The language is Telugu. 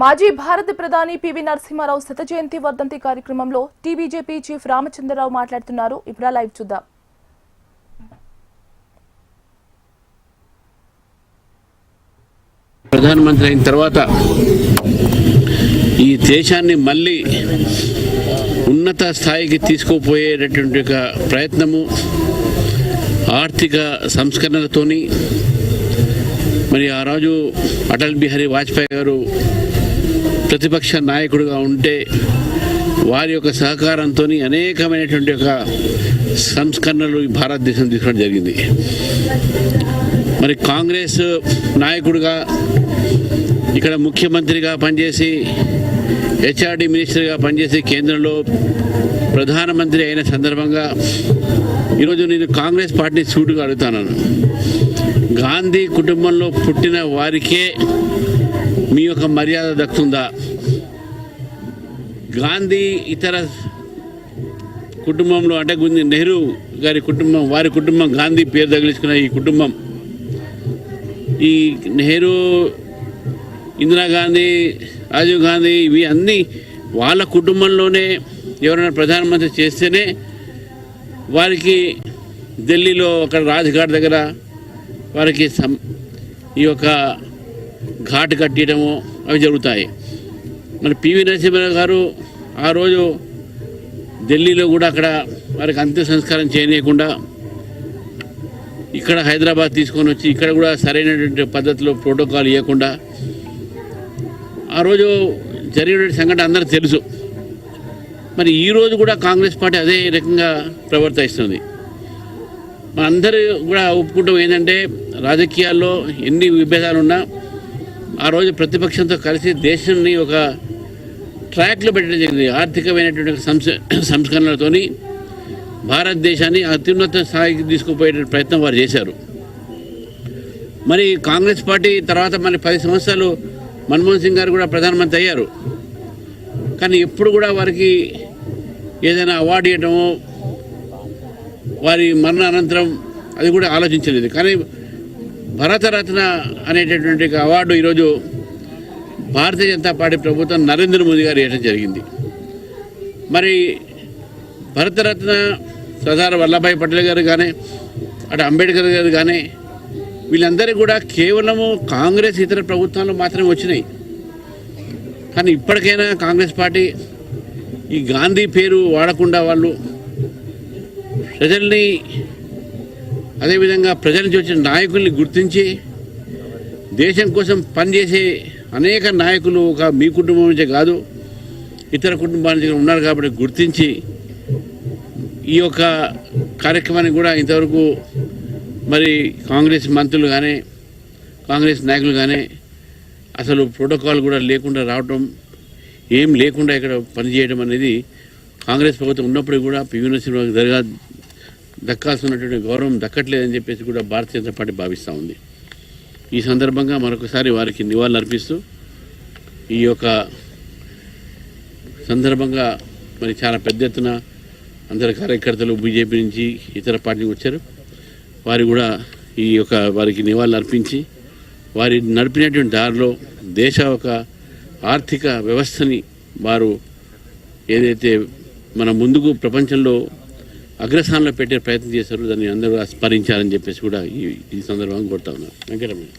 మాజీ భారత ప్రధాని పివి నరసింహారావు శత జయంతి వర్ధంతి కార్యక్రమంలో టీబీజేపీ చీఫ్ రామచంద్రరావు మాట్లాడుతున్నారు. ఇప్పుడు లైవ్ చూద్దాం. ప్రధానమంత్రి అయిన తర్వాత ఈ దేశాన్ని మళ్ళీ ఉన్నత స్థాయికి తీసుకుపోయేటటువంటి ఒక ప్రయత్నము ఆర్థిక సంస్కరణలతోని మరి ఆ రోజు అటల్ బిహారీ వాజ్పేయి గారు ప్రతిపక్ష నాయకుడిగా ఉంటే వారి యొక్క సహకారంతో అనేకమైనటువంటి ఒక సంస్కరణలు భారతదేశం తీసుకోవడం జరిగింది. మరి కాంగ్రెస్ నాయకుడిగా ఇక్కడ ముఖ్యమంత్రిగా పనిచేసి హెచ్ఆర్డి మినిస్టర్గా పనిచేసి కేంద్రంలో ప్రధానమంత్రి అయిన సందర్భంగా ఈరోజు నేను కాంగ్రెస్ పార్టీ సూటుగా అడుగుతాను. గాంధీ కుటుంబంలో పుట్టిన వారికే మీ యొక్క మర్యాద దక్కుతుందా? గాంధీ ఇతర కుటుంబంలో అంటే నెహ్రూ గారి కుటుంబం, వారి కుటుంబం గాంధీ పేరు తగిలించుకున్న ఈ కుటుంబం, ఈ నెహ్రూ, ఇందిరాగాంధీ, రాజీవ్ గాంధీ, ఇవి అన్నీ వాళ్ళ కుటుంబంలోనే ఎవరైనా ప్రధానమంత్రి చేస్తేనే వారికి ఢిల్లీలో అక్కడ రాజ్ఘాట్ దగ్గర వారికి ఈ యొక్క ఘాట్ కట్టడము అవి జరుగుతాయి. మరి పివి నరసింహారావు గారు ఆ రోజు ఢిల్లీలో కూడా అక్కడ వారికి అంత్య సంస్కారం చేయనీయకుండా ఇక్కడ హైదరాబాద్ తీసుకొని వచ్చి ఇక్కడ కూడా సరైనటువంటి పద్ధతిలో ప్రోటోకాల్ ఇవ్వకుండా ఆ రోజు జరిగిన సంఘటన అందరూ తెలుసు. మరి ఈరోజు కూడా కాంగ్రెస్ పార్టీ అదే రకంగా ప్రవర్తిస్తుంది. అందరూ కూడా ఒప్పుకుంటాం ఏంటంటే రాజకీయాల్లో ఎన్ని విభేదాలు ఉన్నా ఆ రోజు ప్రతిపక్షంతో కలిసి దేశాన్ని ఒక ట్రాక్లో పెట్టడం జరిగింది. ఆర్థికమైనటువంటి సంస్కరణలతో భారతదేశాన్ని అత్యున్నత స్థాయికి తీసుకుపోయే ప్రయత్నం వారు చేశారు. మరి కాంగ్రెస్ పార్టీ తర్వాత మరి 10 సంవత్సరాలు మన్మోహన్ సింగ్ గారు కూడా ప్రధానమంత్రి అయ్యారు. కానీ ఎప్పుడు కూడా వారికి ఏదైనా అవార్డు ఇవ్వడమో వారి మరణ అనంతరం అది కూడా ఆలోచించలేదు. కానీ భారతరత్న అనేటటువంటి అవార్డు ఈరోజు భారతీయ జనతా పార్టీ ప్రభుత్వం నరేంద్ర మోదీ గారు ఇవ్వడం జరిగింది. మరి భారతరత్న సర్దార్ వల్లభాయ్ పటేల్ గారు కానీ అటు అంబేద్కర్ గారు కానీ వీళ్ళందరికీ కూడా కేవలము కాంగ్రెస్ ఇతర ప్రభుత్వాలు మాత్రమే వచ్చినాయి. కానీ ఇప్పటికైనా కాంగ్రెస్ పార్టీ ఈ గాంధీ పేరు వాడకుండా వాళ్ళు ప్రజల్ని, అదేవిధంగా ప్రజల నుంచి వచ్చిన నాయకుల్ని గుర్తించి దేశం కోసం పనిచేసే అనేక నాయకులు ఒక మీ కుటుంబం నుంచే కాదు ఇతర కుటుంబాల నుంచి ఉన్నారు కాబట్టి గుర్తించి ఈ యొక్క కార్యక్రమాన్ని కూడా ఇంతవరకు మరి కాంగ్రెస్ మంత్రులు కానీ కాంగ్రెస్ నాయకులు కానీ అసలు ప్రోటోకాల్ కూడా లేకుండా రావటం, ఏం లేకుండా ఇక్కడ పనిచేయడం అనేది కాంగ్రెస్ ప్రభుత్వం ఉన్నప్పుడు కూడా పివి నరసింహారావు దక్కాల్సినటువంటి గౌరవం దక్కట్లేదని చెప్పేసి కూడా భారతీయ జనతా పార్టీ భావిస్తూ ఉంది. ఈ సందర్భంగా మరొకసారి వారికి నివాళులు అర్పిస్తూ ఈ యొక్క సందర్భంగా మరి చాలా పెద్ద ఎత్తున అందరు కార్యకర్తలు బీజేపీ నుంచి ఇతర పార్టీకి వచ్చారు. వారు కూడా ఈ యొక్క వారికి నివాళులు అర్పించి వారి నడిపినటువంటి దారిలో దేశ ఒక ఆర్థిక వ్యవస్థని వారు ఏదైతే మన ముందుకు ప్రపంచంలో అగ్రస్థానంలో పెట్టే ప్రయత్నం చేశారు, దాన్ని అందరూ స్మరించాలని చెప్పేసి కూడా ఈ సందర్భంగా కోరుతా ఉన్నారు. వెంకటరమణ.